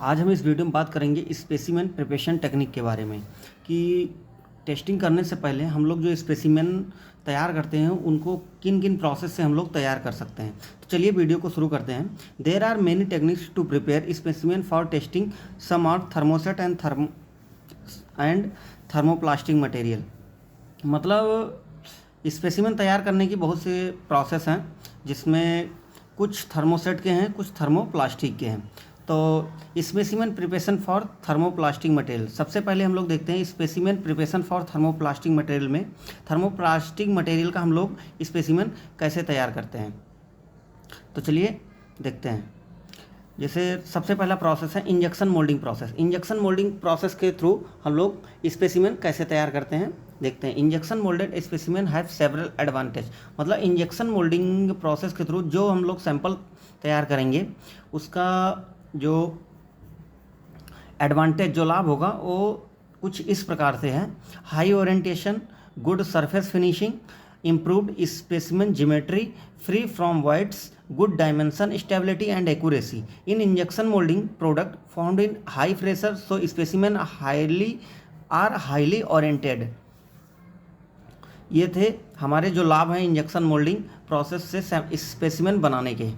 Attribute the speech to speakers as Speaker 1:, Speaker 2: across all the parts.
Speaker 1: आज हम इस वीडियो में बात करेंगे स्पेसिमेन प्रिपरेशन टेक्निक के बारे में कि टेस्टिंग करने से पहले हम लोग जो स्पेसिमेन तैयार करते हैं उनको किन किन प्रोसेस से हम लोग तैयार कर सकते हैं। तो चलिए वीडियो को शुरू करते हैं। There are many techniques to prepare specimen for testing. Some are thermoset and thermoplastic material. मतलब स्पेसिमेन तैयार करने की बहुत से प्रोसेस हैं, जिसमें कुछ थर्मोसेट के हैं, कुछ थर्मोप्लास्टिक के हैं। तो specimen preparation for thermoplastic material, सबसे पहले हम लोग देखते हैं specimen preparation for thermoplastic material में थर्मोप्लास्टिक मटेरियल का हम लोग स्पेसिमेन कैसे तैयार करते हैं। तो चलिए देखते हैं। जैसे सबसे पहला प्रोसेस है injection moulding process. Injection moulding process के थ्रू हम लोग स्पेसिमेन कैसे तैयार करते हैं देखते हैं। Injection moulded specimen have several advantage. मतलब इंजेक्शन मोल्डिंग प्रोसेस के थ्रू जो हम लोग सैंपल तैयार करेंगे उसका जो एडवांटेज, जो लाभ होगा वो कुछ इस प्रकार से है। High orientation, good surface finishing, improved specimen geometry, free from wides, good dimension stability and accuracy in injection molding product found in high pressure, so specimen are highly oriented। ये थे हमारे जो लाभ हैं इंजेक्शन मोल्डिंग प्रोसेस से specimen बनाने के।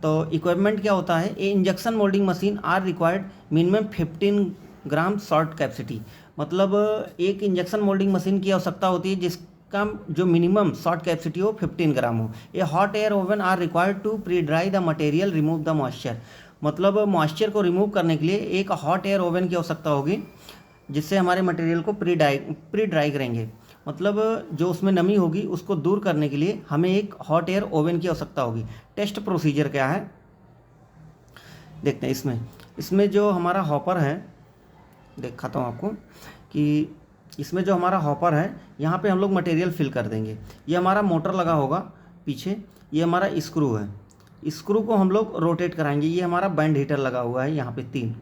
Speaker 1: तो इक्विपमेंट क्या होता है, ये injection moulding machine are required minimum 15 gram short capacity. मतलब एक इंजेक्शन मोल्डिंग मशीन की आवश्यकता होती है जिसका जो मिनिमम शॉर्ट कैपेसिटी हो 15 ग्राम हो। ये hot air oven are required to pre dry the material, remove the moisture. मतलब मॉइस्चर को रिमूव करने के लिए एक हॉट एयर ओवन की आवश्यकता होगी, जिससे हमारे मटेरियल को प्री ड्राई करेंगे। मतलब जो उसमें नमी होगी उसको दूर करने के लिए हमें एक हॉट एयर ओवन की आवश्यकता होगी। टेस्ट प्रोसीजर क्या है देखते हैं। इसमें जो हमारा हॉपर है, दिखाता हूँ आपको कि इसमें जो हमारा हॉपर है यहाँ पे हम लोग मटेरियल फिल कर देंगे। ये हमारा मोटर लगा होगा पीछे, ये हमारा स्क्रू है। स्क्रू को हम लोग रोटेट कराएंगे। ये हमारा बैंड हीटर लगा हुआ है यहाँ पे 3,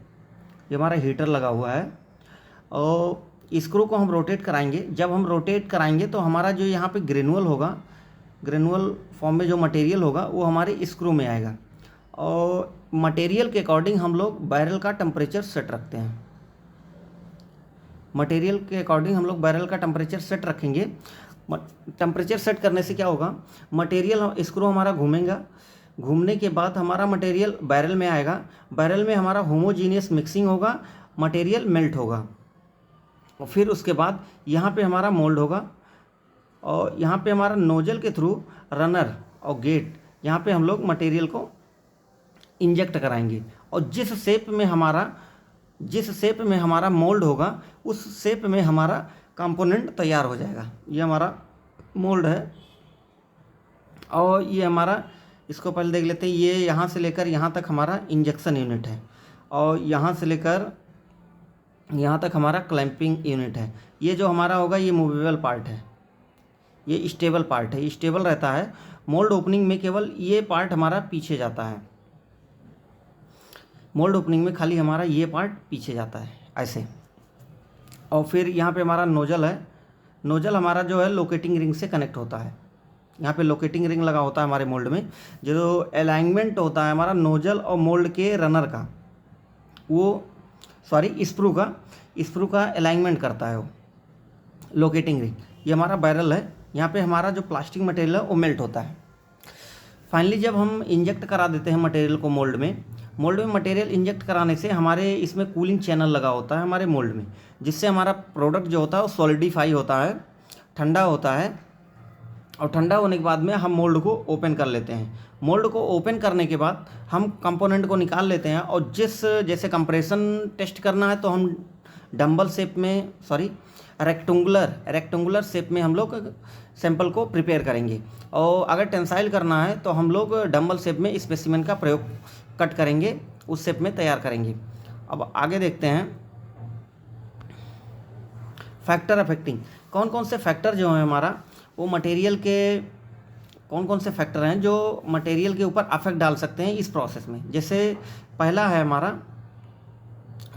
Speaker 1: ये हमारा हीटर लगा हुआ है और स्क्रू को हम रोटेट कराएंगे। जब हम रोटेट कराएंगे तो हमारा जो यहाँ पे ग्रेनुअल होगा, ग्रेनुअल फॉर्म में जो मटेरियल होगा वो हमारे स्क्रू में आएगा। और मटेरियल के अकॉर्डिंग हम लोग बैरल का टेम्परेचर सेट रखते हैं। मटेरियल के अकॉर्डिंग हम लोग बैरल का टेम्परेचर सेट रखेंगे। टेम्परेचर सेट करने से क्या होगा, मटेरियल स्क्रू हमारा घूमेगा, घूमने के बाद हमारा मटेरियल बैरल में आएगा। बैरल में हमारा होमोजीनियस मिक्सिंग होगा, मटेरियल मेल्ट होगा और फिर उसके बाद यहाँ पे हमारा मोल्ड होगा और यहाँ पे हमारा नोजल के थ्रू रनर और गेट, यहाँ पे हम लोग मटेरियल को इंजेक्ट कराएंगे और जिस शेप में हमारा मोल्ड होगा उस शेप में हमारा कंपोनेंट तैयार हो जाएगा। ये हमारा मोल्ड है और ये हमारा, इसको पहले देख लेते हैं। ये यहाँ से लेकर यहाँ तक हमारा इंजेक्शन यूनिट है और यहाँ से लेकर यहाँ तक हमारा क्लैंपिंग यूनिट है। ये जो हमारा होगा ये मूवेबल पार्ट है, ये स्टेबल पार्ट है, ये स्टेबल रहता है। मोल्ड ओपनिंग में केवल ये पार्ट हमारा पीछे जाता है। मोल्ड ओपनिंग में खाली हमारा ये पार्ट पीछे जाता है ऐसे। और फिर यहाँ पे हमारा नोजल है। नोजल हमारा जो है लोकेटिंग रिंग से कनेक्ट होता है। यहाँ पे लोकेटिंग रिंग लगा होता है हमारे मोल्ड में। जो अलाइनमेंट होता है हमारा नोजल और मोल्ड के रनर का, वो स्प्रू का अलाइनमेंट करता है वो लोकेटिंग रिंग। ये हमारा बैरल है। यहाँ पे हमारा जो प्लास्टिक मटेरियल है वो मेल्ट होता है। फाइनली जब हम इंजेक्ट करा देते हैं मटेरियल को मोल्ड में मटेरियल इंजेक्ट कराने से हमारे इसमें कूलिंग चैनल लगा होता है हमारे मोल्ड में, जिससे हमारा प्रोडक्ट जो होता है वो सॉलिडिफाई होता है, ठंडा होता है। और ठंडा होने के बाद में हम मोल्ड को ओपन कर लेते हैं। मोल्ड को ओपन करने के बाद हम कंपोनेंट को निकाल लेते हैं और जैसे कंप्रेशन टेस्ट करना है तो हम डंबल शेप में, रेक्टेंगुलर शेप में हम लोग सैंपल को प्रिपेयर करेंगे। और अगर टेंसाइल करना है तो हम लोग डंबल शेप में स्पेसिमेन का प्रयोग कट करेंगे, उस शेप में तैयार करेंगे। अब आगे देखते हैं फैक्टर अफेक्टिंग। कौन कौन से फैक्टर जो है हमारा वो मटेरियल के, कौन कौन से फैक्टर हैं जो मटेरियल के ऊपर अफेक्ट डाल सकते हैं इस प्रोसेस में। जैसे पहला है हमारा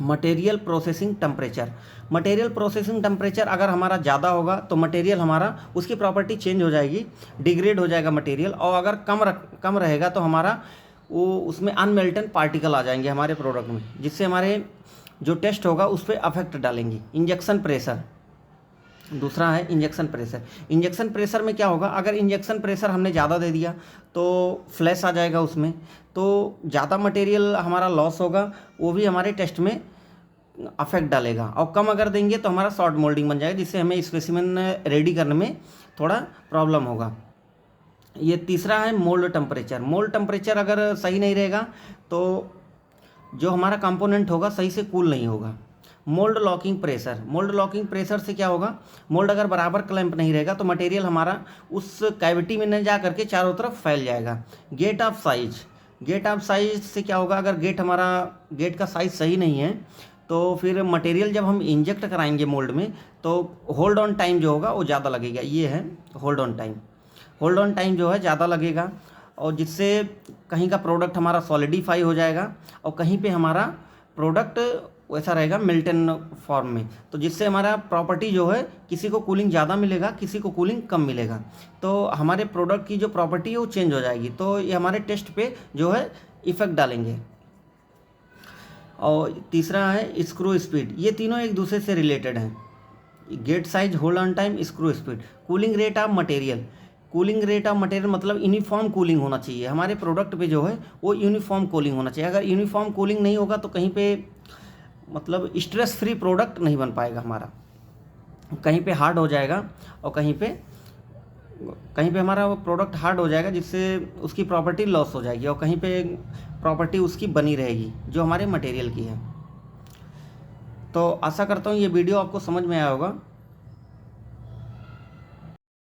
Speaker 1: material processing temperature. Material processing temperature अगर हमारा ज़्यादा होगा तो मटेरियल हमारा, उसकी प्रॉपर्टी चेंज हो जाएगी, डिग्रेड हो जाएगा मटेरियल। और अगर कम रहेगा तो हमारा वो उसमें अनमेल्टेड पार्टिकल आ जाएंगे हमारे प्रोडक्ट में, जिससे हमारे जो टेस्ट होगा उस पर अफेक्ट डालेंगे। इंजेक्शन प्रेशर, दूसरा है इंजेक्शन प्रेशर। इंजेक्शन प्रेशर में क्या होगा, अगर इंजेक्शन प्रेशर हमने ज़्यादा दे दिया तो फ्लैश आ जाएगा उसमें, तो ज़्यादा मटेरियल हमारा लॉस होगा, वो भी हमारे टेस्ट में अफेक्ट डालेगा। और कम अगर देंगे तो हमारा शॉर्ट मोल्डिंग बन जाएगा, जिससे हमें स्पेसिमेन रेडी करने में थोड़ा प्रॉब्लम होगा। ये तीसरा है मोल्ड टेम्परेचर। मोल्ड टेम्परेचर अगर सही नहीं रहेगा तो जो हमारा कंपोनेंट होगा सही से कूल नहीं होगा। Mould locking pressure, mould locking pressure से क्या होगा, मोल्ड अगर बराबर क्लैंप नहीं रहेगा तो मटेरियल हमारा उस कैविटी में न जा करके चारों तरफ फैल जाएगा। Gate of size, gate of size से क्या होगा, अगर गेट का साइज़ सही नहीं है तो फिर मटेरियल जब हम इंजेक्ट कराएंगे मोल्ड में तो होल्ड ऑन टाइम जो होगा वो ज़्यादा लगेगा। ये है hold on time, hold on time जो है ज़्यादा लगेगा, और जिससे कहीं का प्रोडक्ट हमारा सॉलिडिफाई हो जाएगा और कहीं पे हमारा प्रोडक्ट वैसा रहेगा मिल्टन फॉर्म में, तो जिससे हमारा प्रॉपर्टी जो है किसी को कूलिंग ज़्यादा मिलेगा, किसी को कूलिंग कम मिलेगा, तो हमारे प्रोडक्ट की जो प्रॉपर्टी है वो चेंज हो जाएगी। तो ये हमारे टेस्ट पे जो है इफ़ेक्ट डालेंगे। और तीसरा है स्क्रू स्पीड। ये तीनों एक दूसरे से रिलेटेड हैं। Gate size, hold on time, screw speed. Cooling rate of material, cooling rate of material मतलब यूनिफॉर्म कूलिंग होना चाहिए हमारे प्रोडक्ट पे जो है वो यूनिफॉर्म कूलिंग होना चाहिए। अगर यूनिफॉर्म कूलिंग नहीं होगा तो कहीं पे मतलब स्ट्रेस फ्री प्रोडक्ट नहीं बन पाएगा हमारा, कहीं पे हार्ड हो जाएगा और कहीं पे हमारा वो प्रोडक्ट हार्ड हो जाएगा, जिससे उसकी प्रॉपर्टी लॉस हो जाएगी और कहीं पे प्रॉपर्टी उसकी बनी रहेगी जो हमारे मटेरियल की है। तो आशा करता हूँ ये वीडियो आपको समझ में आया होगा।